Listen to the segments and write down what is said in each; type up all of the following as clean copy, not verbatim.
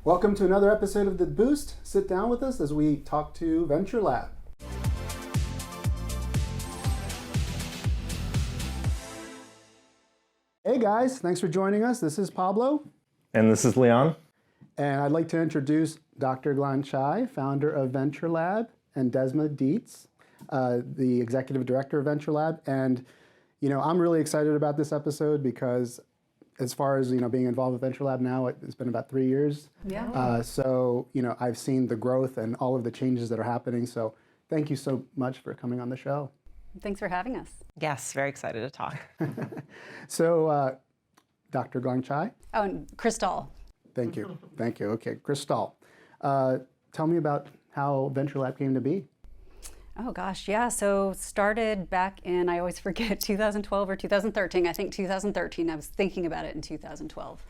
Welcome to another episode of The Boost. Sit down with us as we talk to Venture Lab. Hey guys, thanks for joining us. This is Pablo. And this is Leon. And I'd like to introduce Dr. Glangchai, founder of Venture Lab, and Desma Dietz, the executive director of Venture Lab. And, I'm really excited about this episode because as far as, being involved with Venture Lab now, it's been about 3 years. Yeah. So, I've seen the growth and all of the changes that are happening. So thank you so much for coming on the show. Thanks for having us. Yes, very excited to talk. So, Dr. Glangchai. Oh, and Cristal. Thank you. Thank you. Okay, Cristal. Tell me about how Venture Lab came to be. Oh gosh, yeah. So started back in, I always forget, 2012 or 2013. I think 2013. I was thinking about it in 2012.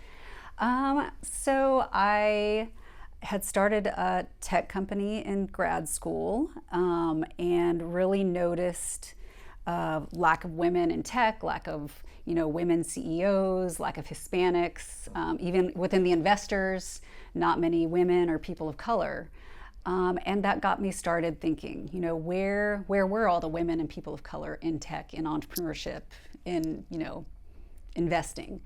So I had started a tech company in grad school and really noticed lack of women in tech, lack of women CEOs, lack of Hispanics, even within the investors, not many women or people of color. And that got me started thinking, where were all the women and people of color in tech, in entrepreneurship, in, investing?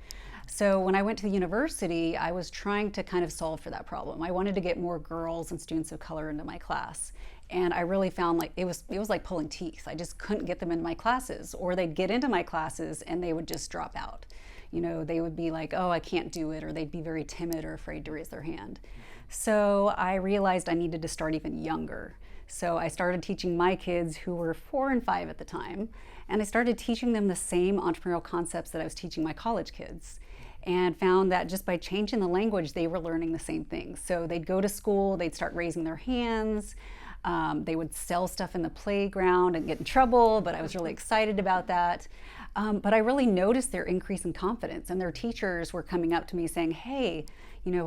So when I went to the university, I was trying to kind of solve for that problem. I wanted to get more girls and students of color into my class. And I really found like it was like pulling teeth. I just couldn't get them into my classes, or they'd get into my classes and they would just drop out. They would be like, oh, I can't do it, or they'd be very timid or afraid to raise their hand. So I realized I needed to start even younger. So I started teaching my kids, who were 4 and 5 at the time, and I started teaching them the same entrepreneurial concepts that I was teaching my college kids, and found that just by changing the language, they were learning the same things. So they'd go to school, they'd start raising their hands, they would sell stuff in the playground and get in trouble, but I was really excited about that. But I really noticed their increase in confidence, and their teachers were coming up to me saying, hey,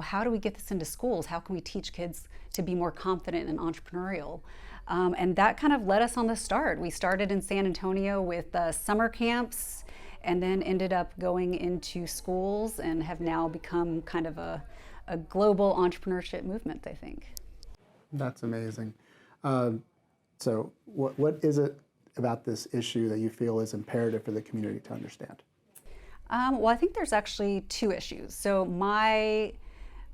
how do we get this into schools? How can we teach kids to be more confident and entrepreneurial? And that kind of led us on the start. We started in San Antonio with summer camps, and then ended up going into schools and have now become kind of a global entrepreneurship movement, I think. That's amazing. So what is it about this issue that you feel is imperative for the community to understand? Well, I think there's actually 2 issues. So my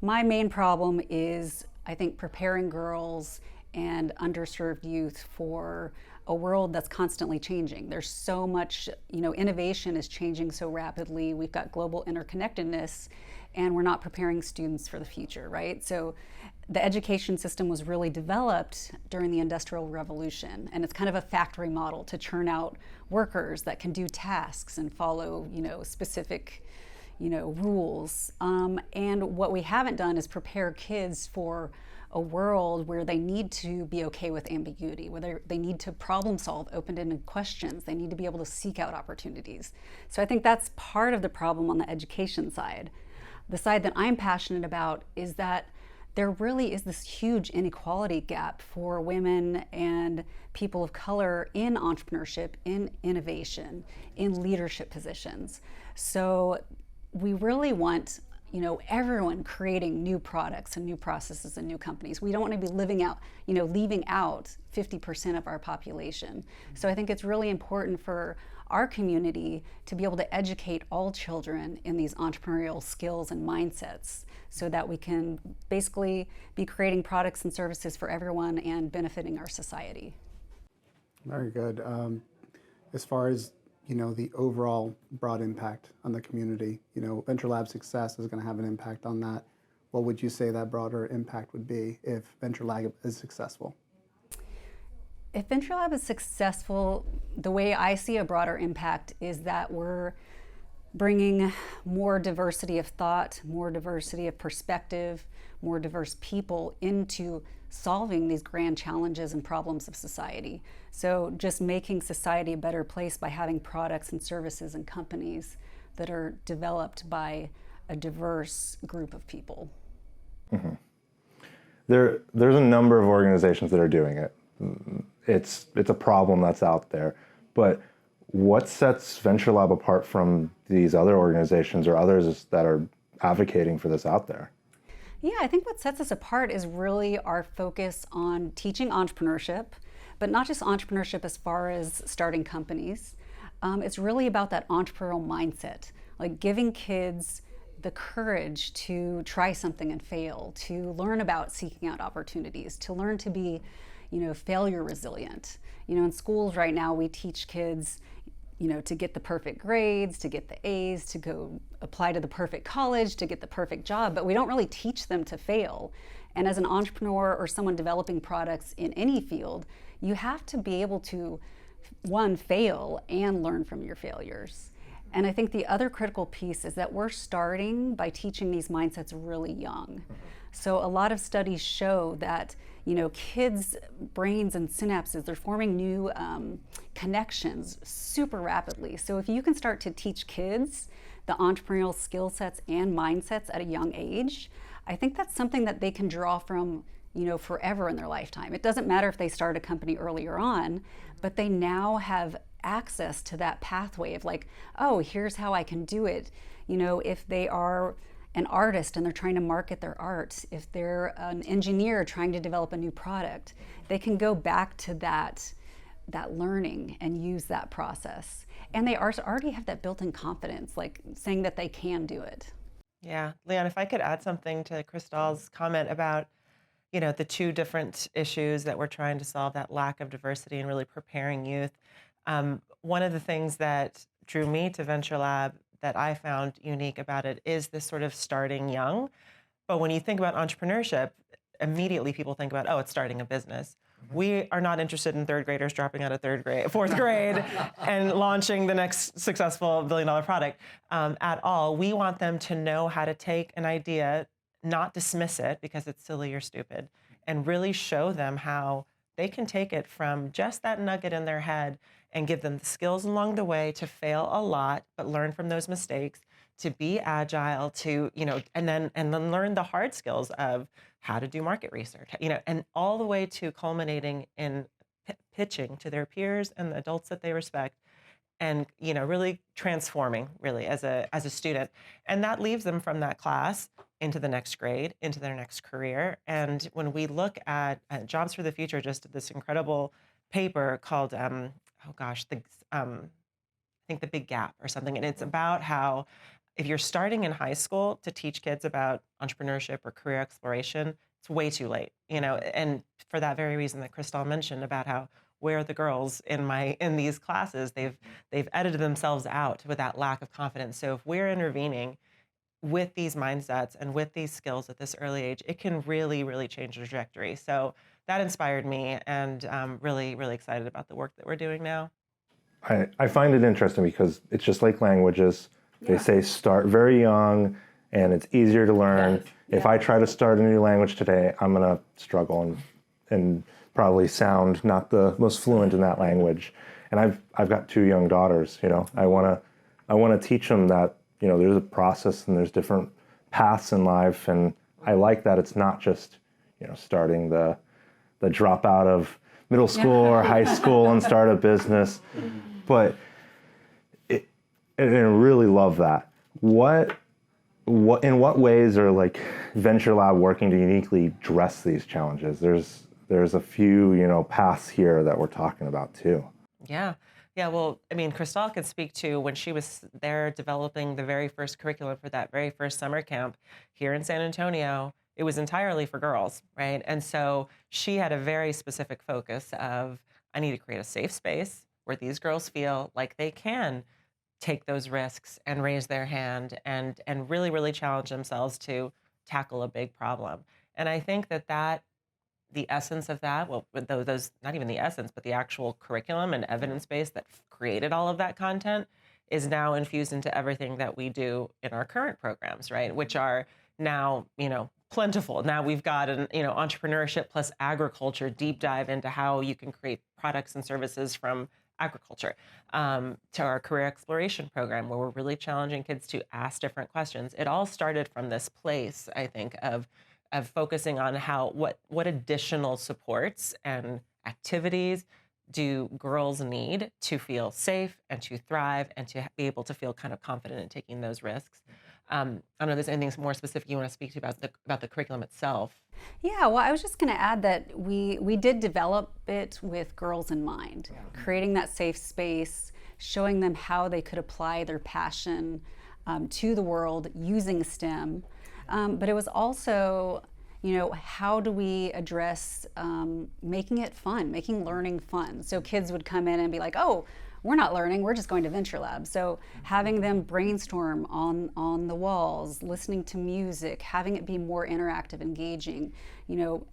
main problem is, I think, preparing girls and underserved youth for a world that's constantly changing. There's so much, innovation is changing so rapidly. We've got global interconnectedness, and we're not preparing students for the future, right? So the education system was really developed during the Industrial Revolution, and it's kind of a factory model to churn out workers that can do tasks and follow, specific, rules. And what we haven't done is prepare kids for a world where they need to be okay with ambiguity, where they need to problem solve open-ended questions. They need to be able to seek out opportunities. So I think that's part of the problem on the education side. The side that I'm passionate about is that there really is this huge inequality gap for women and people of color in entrepreneurship, in innovation, in leadership positions. So we really want, everyone creating new products and new processes and new companies. We don't want to be leaving out 50% of our population. So I think it's really important for our community to be able to educate all children in these entrepreneurial skills and mindsets, so that we can basically be creating products and services for everyone and benefiting our society. Very good. As far as the overall broad impact on the community, Venture Lab's success is going to have an impact on that. What would you say that broader impact would be if Venture Lab is successful? If Venture Lab is successful, the way I see a broader impact is that we're bringing more diversity of thought, more diversity of perspective, more diverse people into solving these grand challenges and problems of society. So just making society a better place by having products and services and companies that are developed by a diverse group of people. Mm-hmm. There's a number of organizations that are doing it. It's a problem that's out there, but what sets Venture Lab apart from these other organizations or others that are advocating for this out there? Yeah, I think what sets us apart is really our focus on teaching entrepreneurship, but not just entrepreneurship as far as starting companies. It's really about that entrepreneurial mindset, like giving kids the courage to try something and fail, to learn about seeking out opportunities, to learn to be, failure resilient. In schools right now, we teach kids, to get the perfect grades, to get the A's, to go apply to the perfect college, to get the perfect job, but we don't really teach them to fail. And as an entrepreneur or someone developing products in any field, you have to be able to, one, fail and learn from your failures. And I think the other critical piece is that we're starting by teaching these mindsets really young. So a lot of studies show that, kids' brains and synapses, they're forming new connections super rapidly. So if you can start to teach kids the entrepreneurial skill sets and mindsets at a young age, I think that's something that they can draw from, forever in their lifetime. It doesn't matter if they start a company earlier on, but they now have access to that pathway of like, oh, here's how I can do it. If they are an artist and they're trying to market their art, if they're an engineer trying to develop a new product, they can go back to that learning and use that process. And they already have that built-in confidence, like saying that they can do it. Yeah, Leon, if I could add something to Cristal's comment about, the two different issues that we're trying to solve, that lack of diversity and really preparing youth. One of the things that drew me to Venture Lab that I found unique about it is this sort of starting young. But when you think about entrepreneurship, immediately people think about, oh, it's starting a business. We are not interested in third graders dropping out of fourth grade and launching the next successful billion-dollar product at all. We want them to know how to take an idea, not dismiss it because it's silly or stupid, and really show them how they can take it from just that nugget in their head and give them the skills along the way to fail a lot, but learn from those mistakes, to be agile, to, and then learn the hard skills of how to do market research, and all the way to culminating in pitching to their peers and the adults that they respect, and really transforming really as a student. And that leaves them from that class into the next grade, into their next career. And when we look at Jobs for the Future, just did this incredible paper called I think The Big Gap or something. And it's about how if you're starting in high school to teach kids about entrepreneurship or career exploration, it's way too late, and for that very reason that Cristal mentioned about how, where are the girls in these classes? They've edited themselves out with that lack of confidence. So if we're intervening with these mindsets and with these skills at this early age, it can really, really change the trajectory. So that inspired me, and I'm really, really excited about the work that we're doing now. I find it interesting because it's just like languages. They say start very young and it's easier to learn. Yes. If I try to start a new language today, I'm going to struggle and probably sound not the most fluent in that language. And I've got two young daughters, I want to teach them that, there's a process and there's different paths in life. And I like that it's not just, starting the drop out of middle school or high school and start a business. But and I really love that. What in what ways are like Venture Lab working to uniquely address these challenges? There's a few, paths here that we're talking about too. Yeah. Well, Cristal could speak to when she was there developing the very first curriculum for that very first summer camp here in San Antonio. It was entirely for girls, right? And so she had a very specific focus of, I need to create a safe space where these girls feel like they can take those risks and raise their hand and really, really challenge themselves to tackle a big problem. And I think that the essence of that, well, those not even the essence, but the actual curriculum and evidence base that created all of that content is now infused into everything that we do in our current programs, right? Which are now, plentiful. Now we've got an, entrepreneurship plus agriculture deep dive into how you can create products and services from agriculture, to our career exploration program, where we're really challenging kids to ask different questions. It all started from this place, I think, of focusing on what additional supports and activities do girls need to feel safe and to thrive and to be able to feel kind of confident in taking those risks. I don't know if there's anything more specific you want to speak to about the curriculum itself. Yeah, well, I was just going to add that we did develop it with girls in mind, creating that safe space, showing them how they could apply their passion to the world using STEM. But it was also, how do we address making it fun, making learning fun? So kids would come in and be like, oh, we're not learning, we're just going to Venture Lab. So having them brainstorm on the walls, listening to music, having it be more interactive, engaging,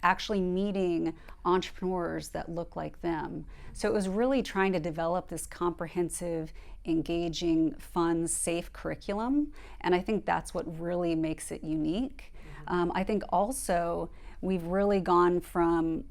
actually meeting entrepreneurs that look like them. So it was really trying to develop this comprehensive, engaging, fun, safe curriculum. And I think that's what really makes it unique. I think also we've really gone from,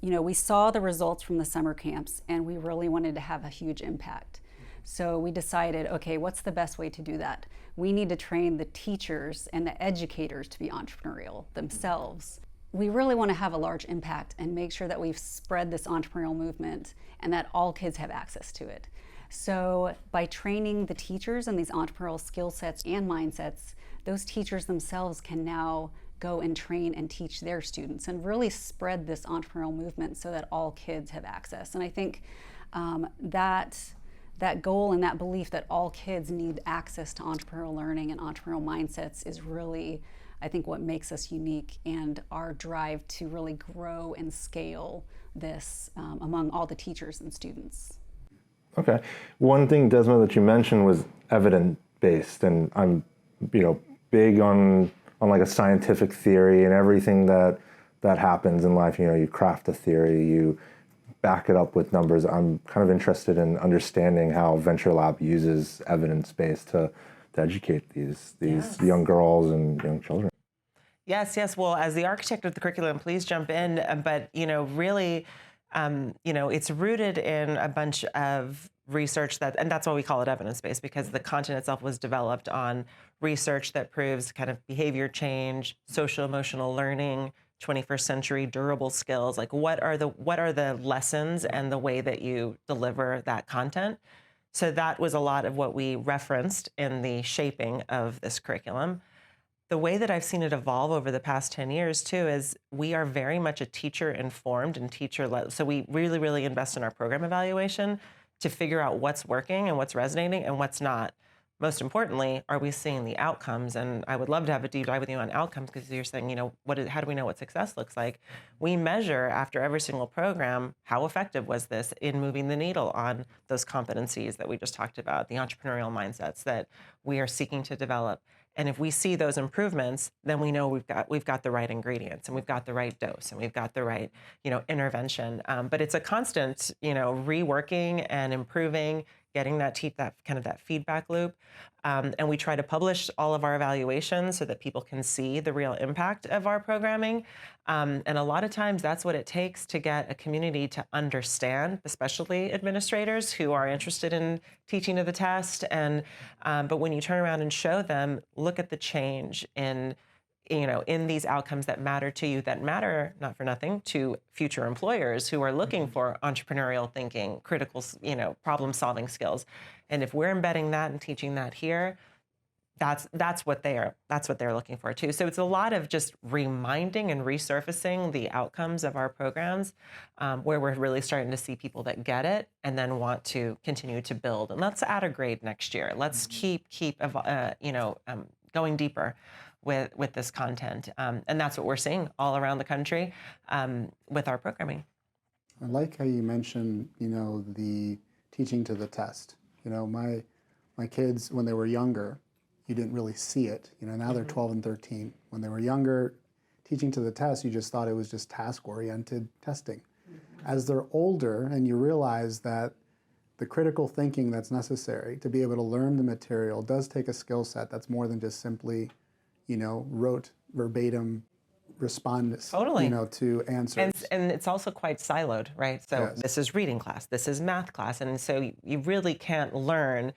we saw the results from the summer camps and we really wanted to have a huge impact. So we decided, okay, what's the best way to do that? We need to train the teachers and the educators to be entrepreneurial themselves. We really want to have a large impact and make sure that we've spread this entrepreneurial movement and that all kids have access to it. So by training the teachers in these entrepreneurial skill sets and mindsets, those teachers themselves can now go and train and teach their students and really spread this entrepreneurial movement so that all kids have access. And I think that goal and that belief that all kids need access to entrepreneurial learning and entrepreneurial mindsets is really, I think, what makes us unique and our drive to really grow and scale this among all the teachers and students. Okay. One thing, Desma, that you mentioned was evidence-based, and I'm, big on like a scientific theory and everything that happens in life. You craft a theory, you back it up with numbers. I'm kind of interested in understanding how Venture Lab uses evidence-based to educate these Yes. young girls and young children. Yes. Well, as the architect of the curriculum, please jump in. But really, it's rooted in a bunch of research and that's why we call it evidence-based, because the content itself was developed on research that proves kind of behavior change, social emotional learning, 21st century durable skills. Like what are the lessons and the way that you deliver that content? So that was a lot of what we referenced in the shaping of this curriculum. The way that I've seen it evolve over the past 10 years too is we are very much a teacher-informed and teacher-led. So we really, really invest in our program evaluation to figure out what's working and what's resonating and what's not. Most importantly, are we seeing the outcomes? And I would love to have a deep dive with you on outcomes, because you're saying, how do we know what success looks like? We measure after every single program, how effective was this in moving the needle on those competencies that we just talked about, the entrepreneurial mindsets that we are seeking to develop. And if we see those improvements, then we know we've got the right ingredients and we've got the right dose and we've got the right, intervention. But it's a constant, reworking and improving, getting that feedback loop. And we try to publish all of our evaluations so that people can see the real impact of our programming. And a lot of times that's what it takes to get a community to understand, especially administrators who are interested in teaching to the test. And but when you turn around and show them, look at the change in these outcomes that matter to you, that matter, not for nothing, to future employers who are looking for entrepreneurial thinking, critical, problem-solving skills. And if we're embedding that and teaching that here, that's what they're looking for too. So it's a lot of just reminding and resurfacing the outcomes of our programs, where we're really starting to see people that get it and then want to continue to build. And let's add a grade next year. Let's keep going deeper with this content. And that's what we're seeing all around the country with our programming. I like how you mentioned, the teaching to the test. My kids, when they were younger, you didn't really see it. Now they're 12 and 13. When they were younger, teaching to the test, you just thought it was just task-oriented testing. As they're older and you realize that the critical thinking that's necessary to be able to learn the material does take a skill set that's more than just simply wrote verbatim respondents, Totally. To answers. And it's also quite siloed, right? So Yes. This is reading class, this is math class. And so you really can't learn,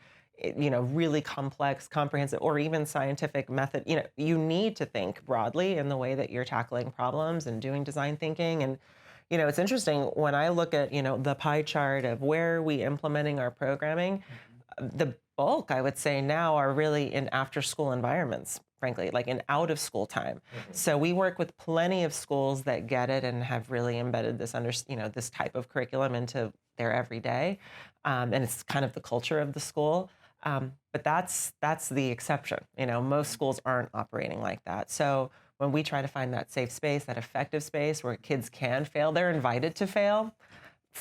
really complex, comprehensive, or even scientific method. You need to think broadly in the way that you're tackling problems and doing design thinking. And, it's interesting when I look at, the pie chart of where are we implementing our programming, the bulk, I would say now, are really in after school environments, frankly, like in out of school time. So we work with plenty of schools that get it and have really embedded this this type of curriculum into their everyday. And it's kind of the culture of the school. But that's the exception. Most schools aren't operating like that. So when we try to find that safe space, that effective space where kids can fail, they're invited to fail.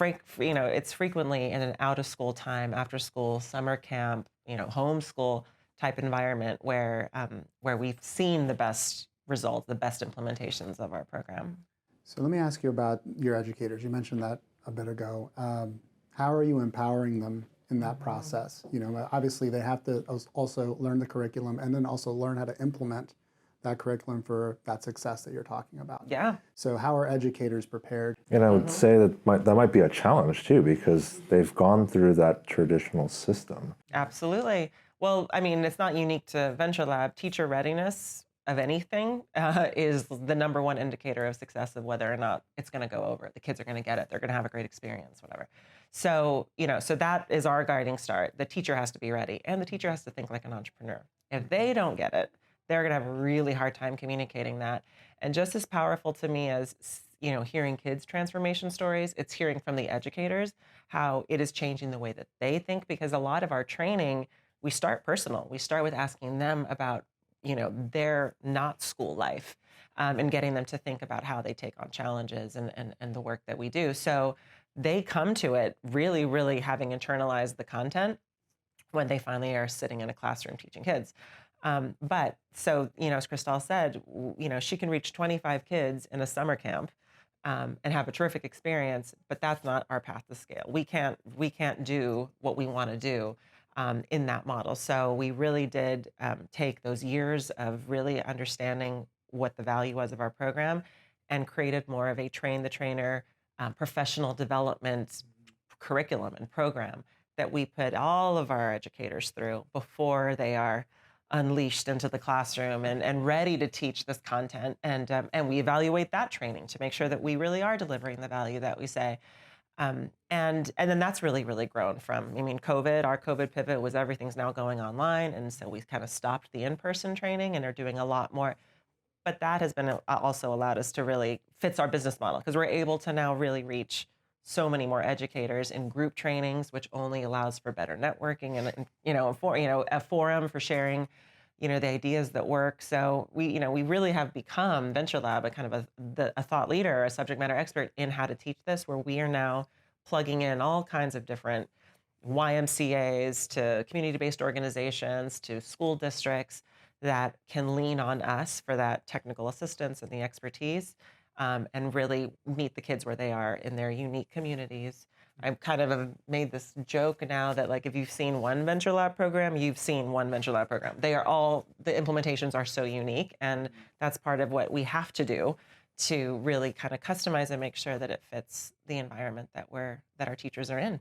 It's frequently in an out of school time, after school, summer camp, homeschool type environment where we've seen the best results, the best implementations of our program. So let me ask you about your educators. You mentioned that a bit ago. How are you empowering them in that process? Obviously they have to also learn the curriculum and then also learn how to implement that curriculum for that success that you're talking about. Yeah. So how are educators prepared? And I would say that that might be a challenge too, because they've gone through that traditional system. Absolutely. Well, I mean, it's not unique to Venture Lab. Teacher readiness of anything is the number one indicator of success of whether or not it's going to go over. The kids are going to get it. They're going to have a great experience, whatever. So, so that is our guiding start. The teacher has to be ready, and the teacher has to think like an entrepreneur. If they don't get it, they're going to have a really hard time communicating that. And just as powerful to me as, hearing kids' transformation stories, it's hearing from the educators how it is changing the way that they think, because a lot of our training, we start personal. We start with asking them about, their not school life, and getting them to think about how they take on challenges and the work that we do. So they come to it really, really having internalized the content when they finally are sitting in a classroom teaching kids. But so, as Cristal said, she can reach 25 kids in a summer camp and have a terrific experience, but that's not our path to scale. We can't do what we want to do in that model. So we really did take those years of really understanding what the value was of our program and created more of a train the trainer professional development curriculum and program that we put all of our educators through before they are unleashed into the classroom and ready to teach this content. And we evaluate that training to make sure that we really are delivering the value that we say. And then that's really, really grown from, our COVID pivot was everything's now going online. And so we kind of stopped the in-person training and are doing a lot more. But that has been also allowed us to really fits our business model, because we're able to now really reach so many more educators in group trainings, which only allows for better networking and a forum for sharing, the ideas that work. So we really have become Venture Lab a kind of a thought leader, a subject matter expert in how to teach this, where we are now plugging in all kinds of different YMCAs to community-based organizations to school districts that can lean on us for that technical assistance and the expertise. And really meet the kids where they are in their unique communities. I've kind of made this joke now that, like, if you've seen one Venture Lab program, you've seen one Venture Lab program. The implementations are so unique, and that's part of what we have to do to really kind of customize and make sure that it fits the environment that our teachers are in.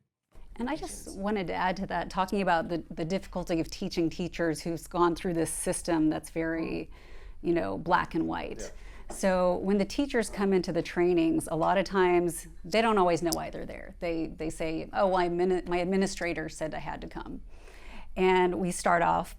And I just wanted to add to that, talking about the difficulty of teaching teachers who've gone through this system that's very, black and white. Yeah. So when the teachers come into the trainings, a lot of times they don't always know why they're there. They say, oh, well, my administrator said I had to come. And we start off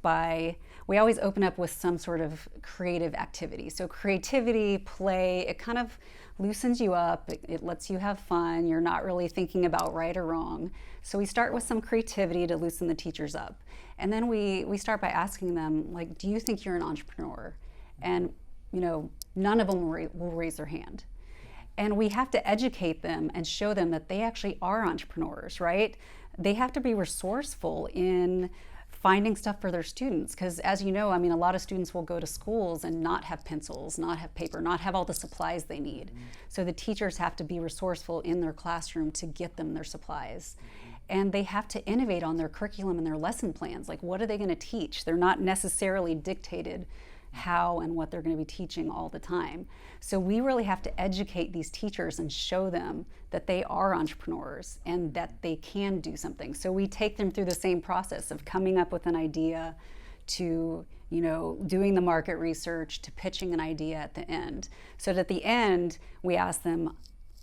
we always open up with some sort of creative activity. So creativity, play, it kind of loosens you up. It lets you have fun. You're not really thinking about right or wrong. So we start with some creativity to loosen the teachers up. And then we start by asking them, like, do you think you're an entrepreneur? And none of them will raise their hand. And we have to educate them and show them that they actually are entrepreneurs, right? They have to be resourceful in finding stuff for their students. Because as you know, a lot of students will go to schools and not have pencils, not have paper, not have all the supplies they need. So the teachers have to be resourceful in their classroom to get them their supplies. And they have to innovate on their curriculum and their lesson plans. Like, what are they going to teach? They're not necessarily dictated how and what they're going to be teaching all the time. So we really have to educate these teachers and show them that they are entrepreneurs and that they can do something. So we take them through the same process of coming up with an idea to, doing the market research to pitching an idea at the end. So that at the end, we ask them,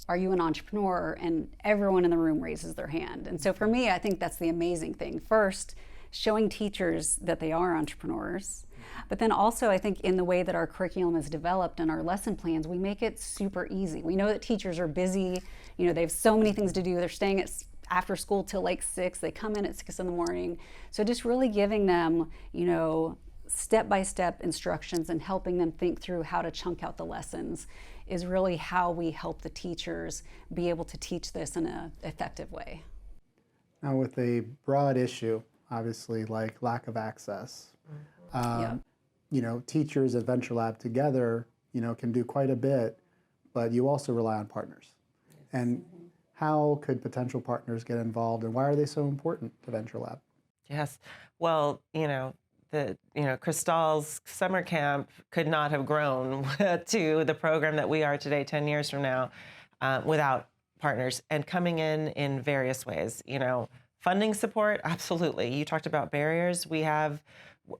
are you an entrepreneur? And everyone in the room raises their hand. And so for me, I think that's the amazing thing. First, showing teachers that they are entrepreneurs. But then also, I think in the way that our curriculum is developed and our lesson plans, we make it super easy. We know that teachers are busy. They have so many things to do. They're staying after school till like 6. They come in at 6 in the morning. So just really giving them, step-by-step instructions and helping them think through how to chunk out the lessons is really how we help the teachers be able to teach this in an effective way. Now, with a broad issue, obviously, like lack of access, teachers at Venture Lab together, can do quite a bit, but you also rely on partners. And how could potential partners get involved, and why are they so important to Venture Lab? Yes. Well, Cristal's summer camp could not have grown to the program that we are today 10 years from now without partners, and coming in various ways. Funding support, absolutely. You talked about barriers. We have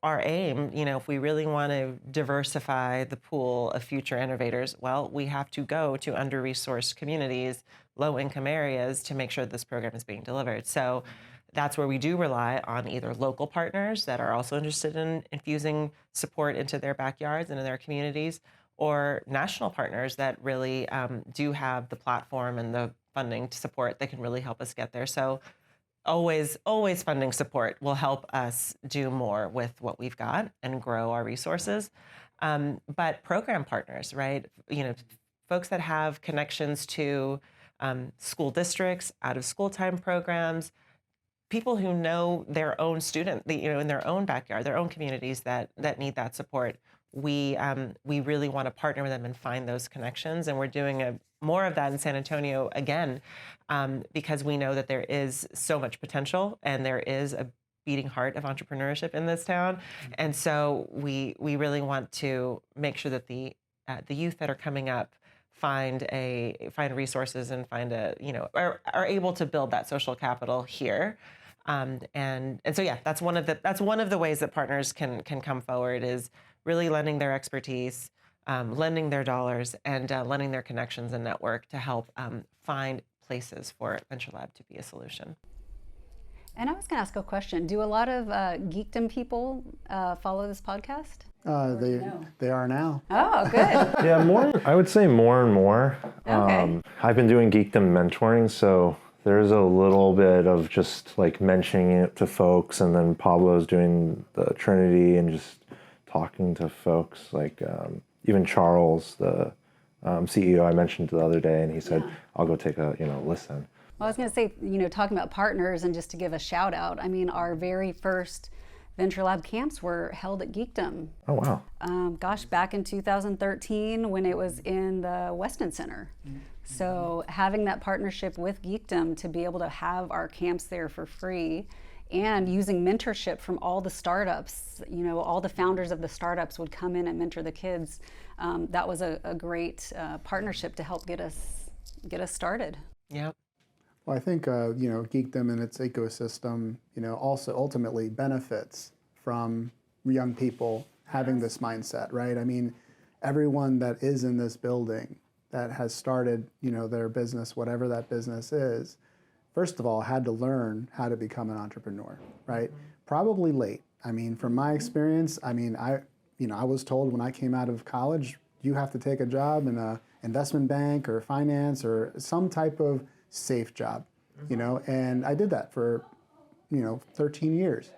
our aim, if we really want to diversify the pool of future innovators, well, we have to go to under-resourced communities, low-income areas to make sure this program is being delivered. So that's where we do rely on either local partners that are also interested in infusing support into their backyards and in their communities, or national partners that really do have the platform and the funding to support that can really help us get there. So always funding support will help us do more with what we've got and grow our resources. But program partners, right? Folks that have connections to school districts, out of school time programs, people who know their own student, in their own backyard, their own communities that need that support. We really want to partner with them and find those connections, and we're doing more of that in San Antonio again, because we know that there is so much potential and there is a beating heart of entrepreneurship in this town, and so we really want to make sure that the youth that are coming up find resources and are able to build that social capital here. And so that's one of the ways that partners can come forward, is really lending their expertise, lending their dollars, and lending their connections and network to help find places for Venture Lab to be a solution. And I was going to ask a question. Do a lot of geekdom people follow this podcast? They are now. Oh, good. Yeah, more. I would say more and more. Okay. I've been doing geekdom mentoring, so there's a little bit of just like mentioning it to folks, and then Pablo's doing the Trinity and just talking to folks, like even Charles, the CEO I mentioned the other day, and he said, I'll go take a listen. Well, I was going to say, talking about partners, and just to give a shout out, our very first Venture Lab camps were held at Geekdom. Oh, wow. Back in 2013 when it was in the Weston Center. So having that partnership with Geekdom to be able to have our camps there for free, and using mentorship from all the startups, all the founders of the startups would come in and mentor the kids. That was a great partnership to help get us started. Yep. Well, I think Geekdom and its ecosystem, also ultimately benefits from young people having this mindset, right? Everyone that is in this building that has started, their business, whatever that business is, first of all, had to learn how to become an entrepreneur, right? Probably late. From my experience, I was told when I came out of college, you have to take a job in a investment bank or finance or some type of safe job, and I did that for, 13 years.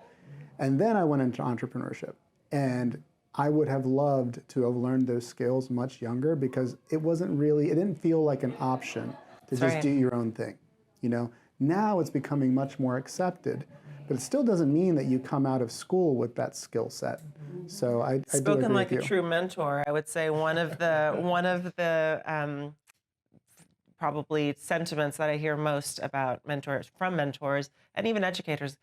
And then I went into entrepreneurship, and I would have loved to have learned those skills much younger, because it didn't feel like an option to just do your own thing, Now it's becoming much more accepted, but it still doesn't mean that you come out of school with that skill set. So I do Spoken agree like with a you. true mentor, I would say one of the probably sentiments that I hear most about mentors, and even educators.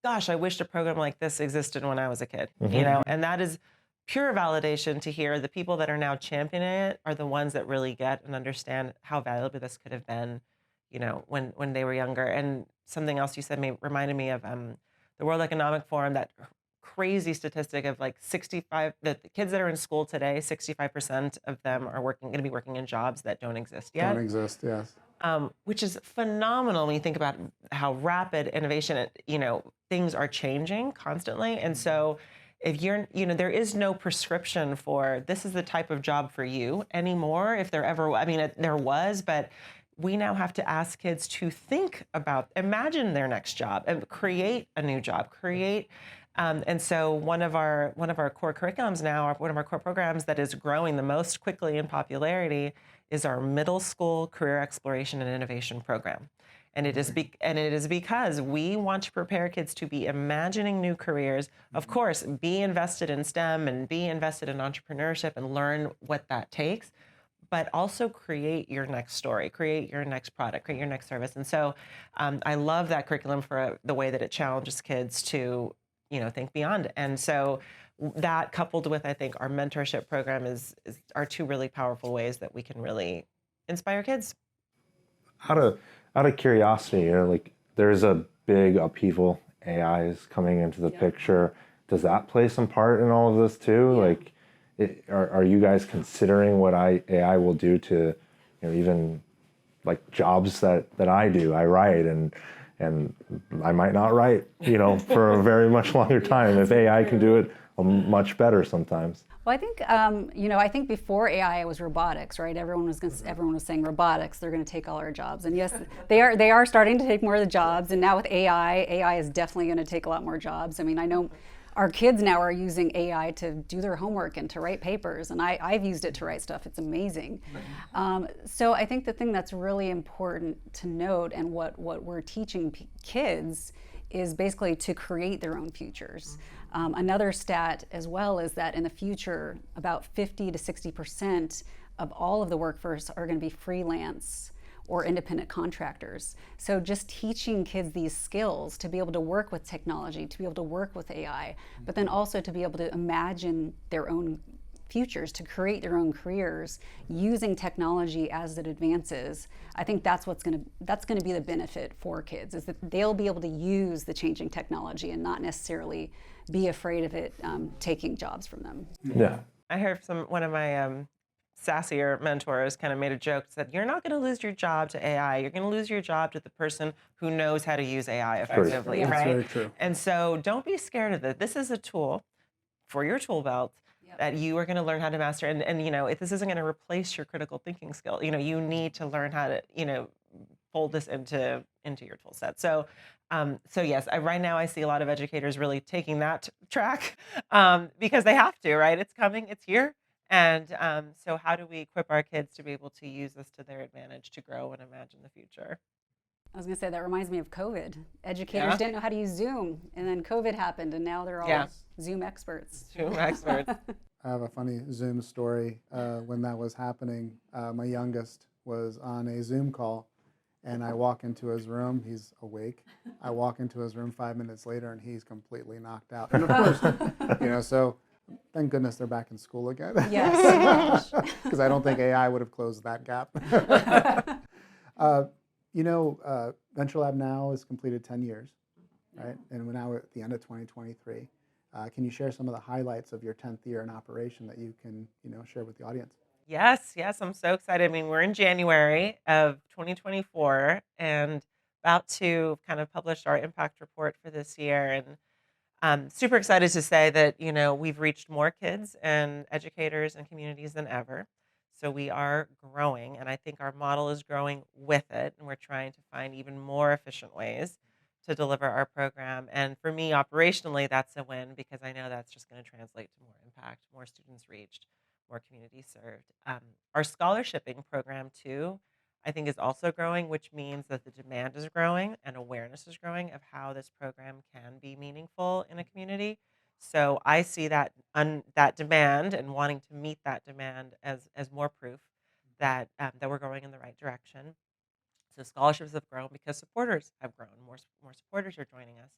Gosh, I wished a program like this existed when I was a kid. And that is pure validation to hear. The people that are now championing it are the ones that really get and understand how valuable this could have been, when they were younger. And something else you said reminded me of the World Economic Forum that crazy statistic of like 65, the kids that are in school today, 65% of them are going to be working in jobs that don't exist yet. Don't exist, yes. Which is phenomenal when you think about how rapid innovation, things are changing constantly. And so if there is no prescription for this is the type of job for you anymore. If there ever, there was, but we now have to ask kids to think about, imagine their next job and create a new job, and so one of our core curriculums now, one of our core programs that is growing the most quickly in popularity is our middle school career exploration and innovation program. And it is because we want to prepare kids to be imagining new careers. Of course, be invested in STEM and be invested in entrepreneurship and learn what that takes, but also create your next story, create your next product, create your next service. And so I love that curriculum for the way that it challenges kids to think beyond. And so that coupled with, I think, our mentorship program are two really powerful ways that we can really inspire kids. Out of curiosity, like there's a big upheaval. AI is coming into the picture. Does that play some part in all of this too? Yeah. Like, are you guys considering what AI will do to, even like jobs that I do? I write and I might not write, for a very much longer time. If AI can do it much better sometimes. Well, I think I think before AI it was robotics, right? Everyone was saying robotics. They're going to take all our jobs, and yes, they are starting to take more of the jobs. And now with AI is definitely going to take a lot more jobs. I mean, I know our kids now are using AI to do their homework and to write papers, and I've used it to write stuff. It's amazing. So I think the thing that's really important to note, and what we're teaching kids, is basically to create their own futures. Another stat as well is that in the future, about 50 to 60% of all of the workforce are going to be freelance or independent contractors. So just teaching kids these skills to be able to work with technology, to be able to work with AI, but then also to be able to imagine their own futures, to create their own careers using technology as it advances. I think that's going to be the benefit for kids, is that they'll be able to use the changing technology and not necessarily be afraid of it taking jobs from them. Yeah. I heard one of my sassier mentors kind of made a joke, said, you're not going to lose your job to AI. You're going to lose your job to the person who knows how to use AI effectively, Yeah. right? That's very true. And so don't be scared of it. This is a tool for your tool belt that you are going to learn how to master. And this isn't going to replace your critical thinking skill. You need to learn how to, fold this into your tool set. So yes, right now I see a lot of educators really taking that track because they have to, right? It's coming, it's here. And so how do we equip our kids to be able to use this to their advantage to grow and imagine the future? I was going to say, that reminds me of COVID. Educators didn't know how to use Zoom, and then COVID happened, and now they're all Zoom experts. Zoom experts. I have a funny Zoom story. When that was happening, my youngest was on a Zoom call, and I walk into his room. He's awake. I walk into his room 5 minutes later, and he's completely knocked out. And of course, so thank goodness they're back in school again. Yes. Because I don't think AI would have closed that gap. Venture Lab now has completed 10 years, right? And we're now at the end of 2023. Can you share some of the highlights of your 10th year in operation that you can, share with the audience? Yes, I'm so excited. I mean, we're in January of 2024 and about to kind of publish our impact report for this year. And I'm super excited to say that, we've reached more kids and educators and communities than ever. So we are growing, and I think our model is growing with it. And we're trying to find even more efficient ways to deliver our program. And for me, operationally, that's a win because I know that's just going to translate to more impact, more students reached, more communities served. Our scholarshiping program, too, I think is also growing, which means that the demand is growing and awareness is growing of how this program can be meaningful in a community. So I see that that demand and wanting to meet that demand as more proof that that we're going in the right direction. So scholarships have grown because supporters have grown. More supporters are joining us.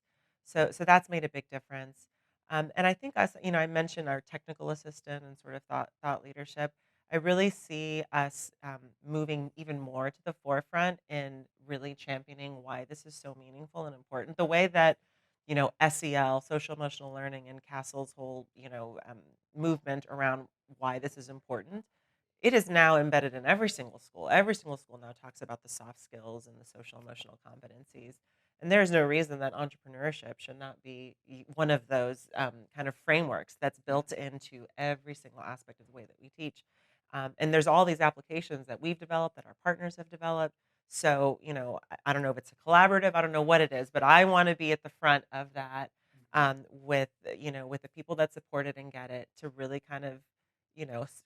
So that's made a big difference. And I think us, I mentioned our technical assistant and sort of thought leadership. I really see us moving even more to the forefront in really championing why this is so meaningful and important. The way that SEL, social emotional learning, and Castle's whole, movement around why this is important, it is now embedded in every single school. Every single school now talks about the soft skills and the social emotional competencies. And there's no reason that entrepreneurship should not be one of those kind of frameworks that's built into every single aspect of the way that we teach. And there's all these applications that we've developed, that our partners have developed. So, I don't know if it's a collaborative, I don't know what it is, but I want to be at the front of that with the people that support it and get it to really kind of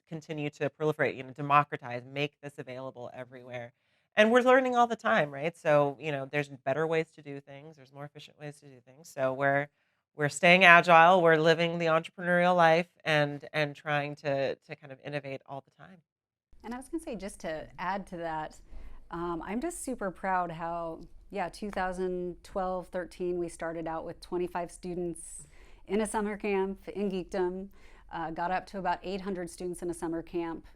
continue to proliferate, democratize, make this available everywhere. And we're learning all the time, right? So, there's better ways to do things, there's more efficient ways to do things. So we're staying agile, we're living the entrepreneurial life and trying to kind of innovate all the time. And I was going to say, just to add to that, I'm just super proud how, yeah, 2012, 13, we started out with 25 students in a summer camp in Geekdom, got up to about 800 students in a summer camp.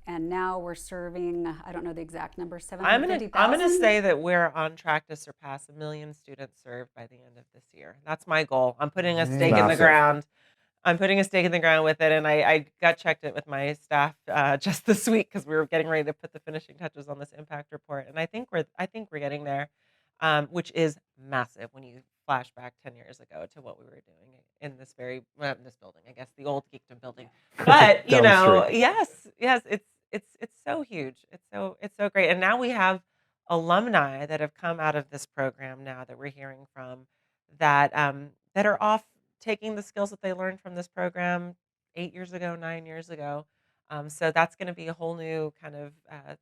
And now we're serving, I don't know the exact number, I'm gonna 750,000? say that we're on track to surpass 1 million students served by the end of this year. That's my goal. I'm putting a stake in the Massive. ground. I'm putting a stake in the ground with it, and I gut checked it with my staff just this week because we were getting ready to put the finishing touches on this impact report, and I think we're getting there, which is massive when you flash back 10 years ago to what we were doing in this this building, I guess the old Geekdom building. But Down the street. yes, it's so huge. It's so great, and now we have alumni that have come out of this program now that we're hearing from that are off taking the skills that they learned from this program 8 years ago, 9 years ago. So that's going to be a whole new kind of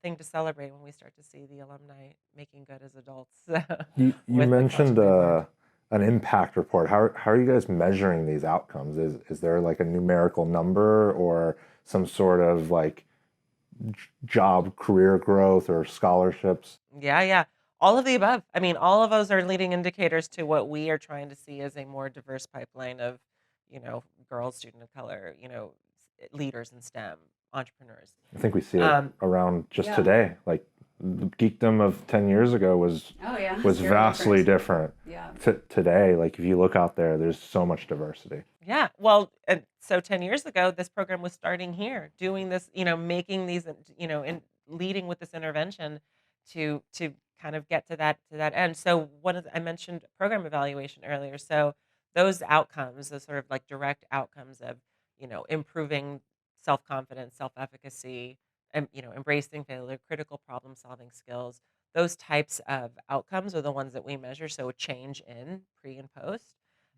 thing to celebrate when we start to see the alumni making good as adults You with the content mentioned they've learned. an impact report. How are you guys measuring these outcomes? Is there like a numerical number or some sort of like job career growth or scholarships? Yeah. All of the above. I mean, all of those are leading indicators to what we are trying to see as a more diverse pipeline of, girls, student of color, leaders in STEM, entrepreneurs. I think we see it Um, around just Yeah. today. Like the geekdom of 10 years ago was Oh, yeah. was Very vastly different. Yeah. Today, like if you look out there, there's so much diversity. Yeah. Well, so 10 years ago, this program was starting here, doing this, making these, in leading with this intervention to kind of get to that end. So I mentioned program evaluation earlier. So those outcomes, those sort of like direct outcomes of, improving self-confidence, self-efficacy, and embracing failure, critical problem solving skills. Those types of outcomes are the ones that we measure. So a change in pre and post.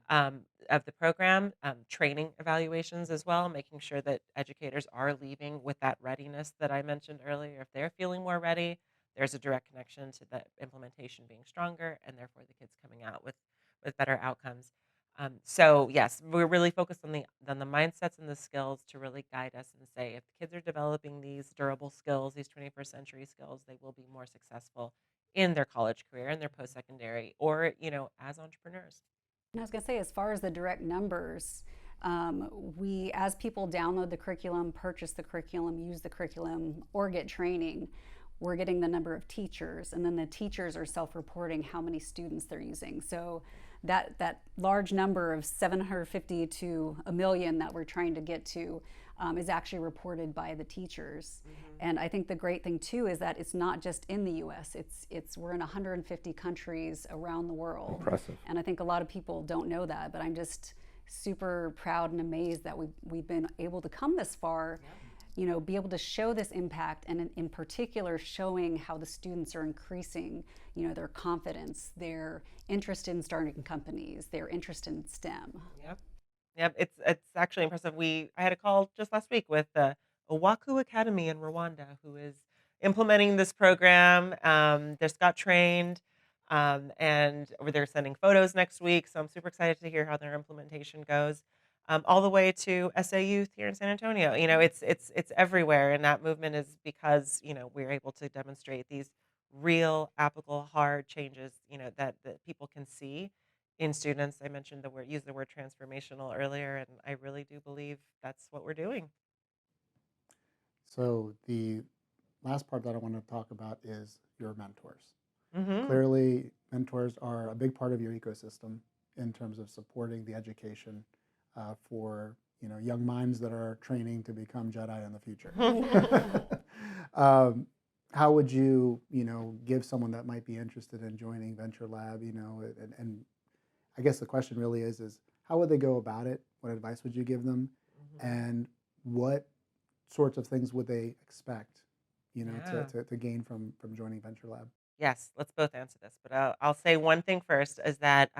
Of the program, training evaluations as well, making sure that educators are leaving with that readiness that I mentioned earlier. If they're feeling more ready, there's a direct connection to the implementation being stronger, and therefore the kids coming out with better outcomes. So yes, we're really focused on the mindsets and the skills to really guide us and say if the kids are developing these durable skills, these 21st century skills, they will be more successful in their college career, in their post secondary, or as entrepreneurs. And I was going to say, as far as the direct numbers, we, as people download the curriculum, purchase the curriculum, use the curriculum, or get training, we're getting the number of teachers, and then the teachers are self-reporting how many students they're using. So that large number of 750 to a million that we're trying to get to is actually reported by the teachers. And I think the great thing too is that it's not just in the U.S. We're in 150 countries around the world. Impressive. And I think a lot of people don't know that, but I'm just super proud and amazed that we've been able to come this far. Be able to show this impact, and in particular showing how the students are increasing, their confidence, their interest in starting companies, their interest in STEM. Yep, it's actually impressive. I had a call just last week with Owaku Academy in Rwanda, who is implementing this program. They just got trained, and they're sending photos next week. So I'm super excited to hear how their implementation goes. All the way to SA Youth here in San Antonio. It's everywhere, and that movement is because we're able to demonstrate these real, applicable, hard changes. That people can see in students. I mentioned use the word transformational earlier, and I really do believe that's what we're doing. So the last part that I want to talk about is your mentors. Hmm. Clearly, mentors are a big part of your ecosystem in terms of supporting the education for young minds that are training to become Jedi in the future. How would you give someone that might be interested in joining Venture Lab, and I guess the question really is how would they go about it? What advice would you give them? And what sorts of things would they expect, Yeah. to gain from joining Venture Lab? Yes, let's both answer this, but I'll say one thing first is that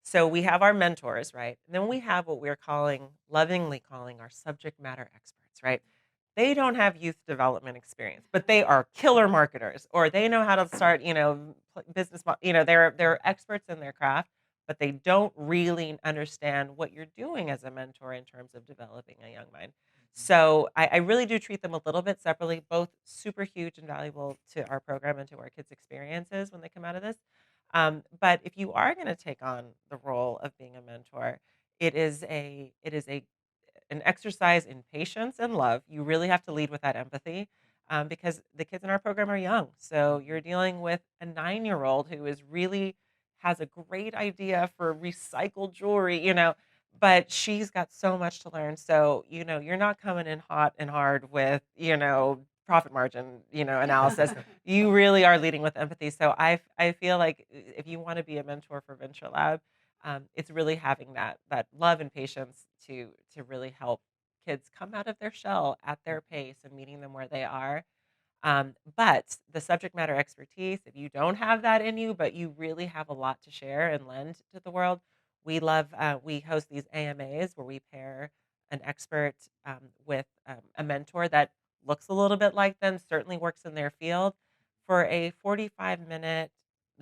so we have our mentors, right? And then we have what we're lovingly calling our subject matter experts, right? They don't have youth development experience, but they are killer marketers, or they know how to start, business, they're experts in their craft, but they don't really understand what you're doing as a mentor in terms of developing a young mind. So I really do treat them a little bit separately, both super huge and valuable to our program and to our kids' experiences when they come out of this. But if you are going to take on the role of being a mentor, it is a an exercise in patience and love. You really have to lead with that empathy, because the kids in our program are young. So you're dealing with a 9-year-old who is really has a great idea for recycled jewelry, but she's got so much to learn. So, you're not coming in hot and hard with, profit margin, analysis. You really are leading with empathy. So I feel like if you want to be a mentor for Venture Lab, it's really having that love and patience to really help kids come out of their shell at their pace and meeting them where they are. But the subject matter expertise, if you don't have that in you, but you really have a lot to share and lend to the world, we host these AMAs where we pair an expert with a mentor that looks a little bit like them, certainly works in their field, for a 45-minute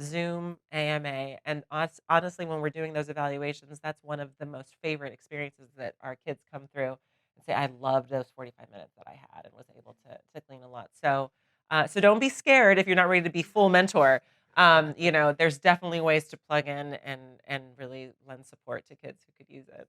Zoom AMA. And honestly, when we're doing those evaluations, that's one of the most favorite experiences that our kids come through and say, I loved those 45 minutes that I had and was able to glean a lot. So don't be scared if you're not ready to be full mentor. There's definitely ways to plug in and really lend support to kids who could use it.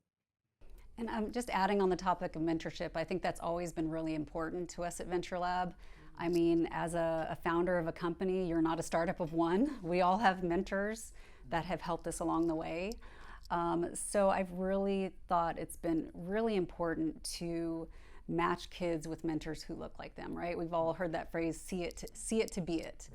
And I'm just adding on the topic of mentorship, I think that's always been really important to us at Venture Lab. I mean, as a founder of a company, you're not a startup of one. We all have mentors that have helped us along the way. So I've really thought it's been really important to match kids with mentors who look like them, right? We've all heard that phrase, see it to be it.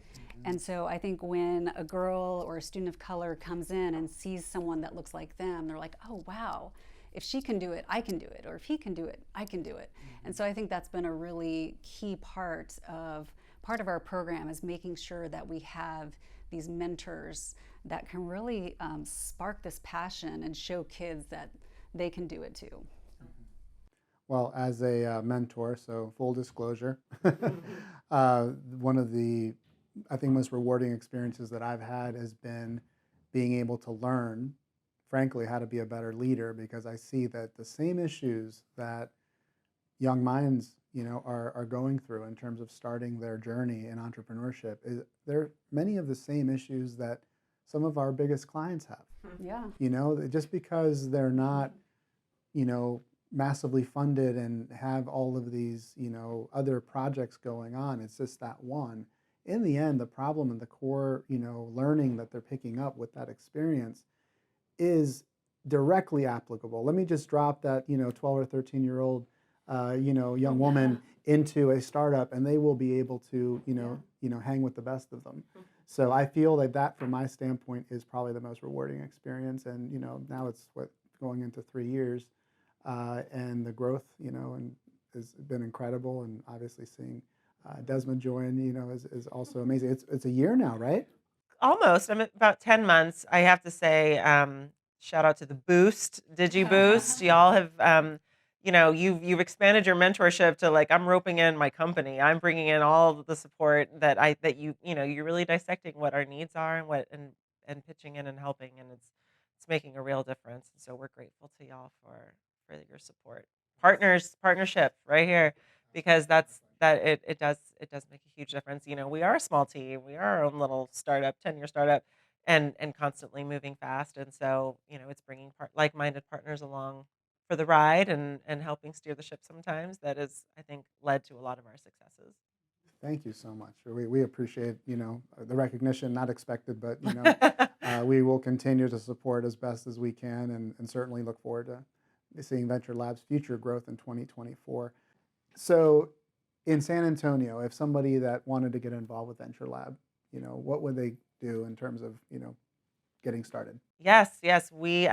And so I think when a girl or a student of color comes in and sees someone that looks like them, they're like, oh, wow. If she can do it, I can do it. Or if he can do it, I can do it. And so I think that's been a really key part of our program, is making sure that we have these mentors that can really spark this passion and show kids that they can do it too. Well, as a mentor, so full disclosure, one of the, I think, most rewarding experiences that I've had has been being able to learn, frankly, how to be a better leader, because I see that the same issues that young minds, are going through in terms of starting their journey in entrepreneurship, there many of the same issues that some of our biggest clients have. Yeah. Just because they're not, massively funded and have all of these, other projects going on, it's just that one. In the end, the problem and the core, learning that they're picking up with that experience is directly applicable. Let me just drop that, 12 or 13-year-old, young woman into a startup, and they will be able to, hang with the best of them. So I feel that from my standpoint is probably the most rewarding experience. And, now it's going into 3 years, and the growth, and has been incredible. And obviously seeing Desma join, is also amazing. It's a year now, right? Almost. I'm at about 10 months. I have to say, shout out to the Boost, DigiBoost. Y'all have, you've expanded your mentorship to, like, I'm roping in my company. I'm bringing in all of the support that you're really dissecting what our needs are and pitching in and helping, and it's making a real difference. And so we're grateful to y'all for your support. Partnership right here, because it does make a huge difference. We are a small team. We are our own little startup, 10-year startup, and constantly moving fast. And so, it's bringing like-minded partners along for the ride and helping steer the ship sometimes. That is, I think, led to a lot of our successes. Thank you so much. We appreciate, the recognition, not expected, but, We will continue to support as best as we can, and certainly look forward to seeing Venture Lab's future growth in 2024. So in San Antonio, if somebody that wanted to get involved with Venture Lab, what would they do in terms of, getting started? Yes, yes. We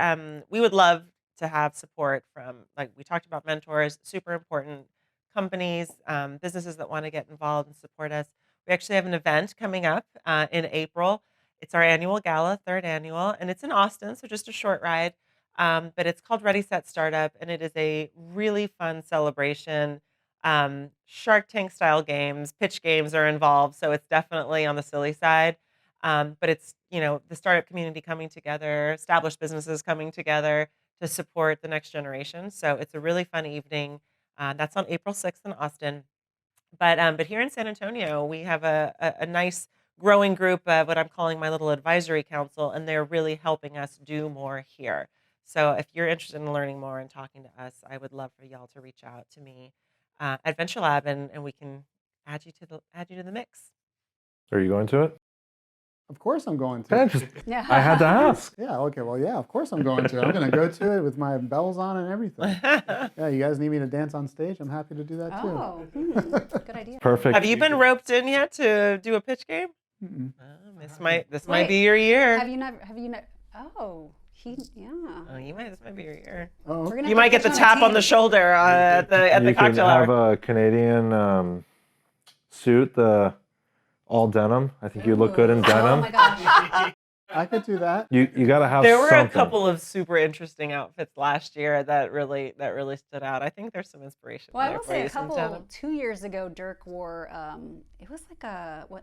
would love to have support from, like we talked about, mentors, super important, companies, businesses that want to get involved and support us. We actually have an event coming up in April. It's our annual gala, third annual, and it's in Austin, so just a short ride. But it's called Ready Set Startup, and it is a really fun celebration. Shark Tank style games, pitch games are involved, so it's definitely on the silly side. But it's, the startup community coming together, established businesses coming together to support the next generation. So it's a really fun evening. That's on April 6th in Austin. But here in San Antonio, we have a nice growing group of what I'm calling my little advisory council, and they're really helping us do more here. So if you're interested in learning more and talking to us, I would love for y'all to reach out to me at Venture Lab, and we can add you to the mix. Are you going to it? Of course I'm going Yeah, to. Yeah. I had to ask. Yeah, okay, well, yeah, of course I'm going to. I'm going to go to it with my bells on and everything. Yeah, you guys need me to dance on stage? I'm happy to do that too. Oh, good idea. Perfect. Have you been roped in yet to do a pitch game? Mm-mm. This might be your year. Have you never? Oh, yeah. This might be your year. Oh, We're gonna You have might to get the put tap you on the team. shoulder at the You could cocktail have hour. a Canadian suit, the all denim. I think you look good in Oh denim. my gosh. I could do that. You got to have There were something. a couple of super interesting outfits last year that really stood out. I think there's some inspiration Well, I there will for say you. a Some couple, denim. 2 years ago, Dirk wore, it was like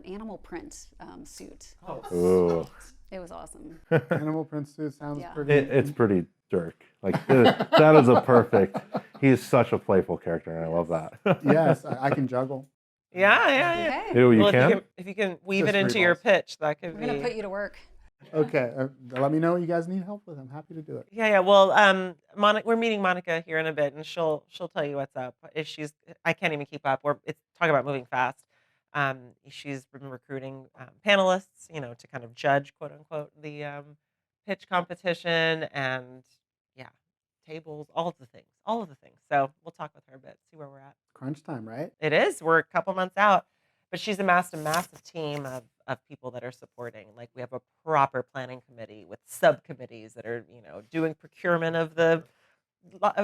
animal print suit. Ooh. It was awesome. Animal print suit sounds Yeah. pretty. It's pretty Dirk. Like that is a perfect. He's such a playful character, and I love that. Yes, I can juggle. Yeah. Okay. Ew, you Well, can? if you can weave Just it into three your balls. pitch, that could We're be. going to put you to work. Okay, let me know what you guys need help with. I'm happy to do it. Yeah. Well, we're meeting Monica here in a bit, and she'll tell you what's up. I can't even keep up. It's talk about moving fast. She's been recruiting panelists, to kind of judge, quote unquote, the pitch competition, and yeah, tables, all of the things. So we'll talk with her a bit, see where we're at. Crunch time, right? It is. We're a couple months out, but she's amassed a massive team of people that are supporting. Like, we have a proper planning committee with subcommittees that are, doing procurement of the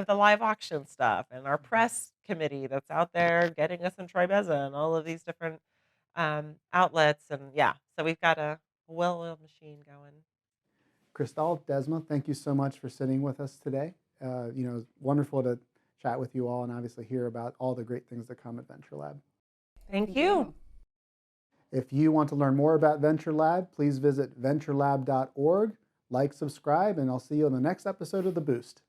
live auction stuff, and our press committee that's out there getting us in Troy Beza and all of these different outlets. And yeah, so we've got a well-oiled machine going. Cristal, Desma, thank you so much for sitting with us today. It's wonderful to chat with you all and obviously hear about all the great things that come at Venture Lab. Thank you. If you want to learn more about Venture Lab, please visit venturelab.org, like, subscribe, and I'll see you on the next episode of The Boost.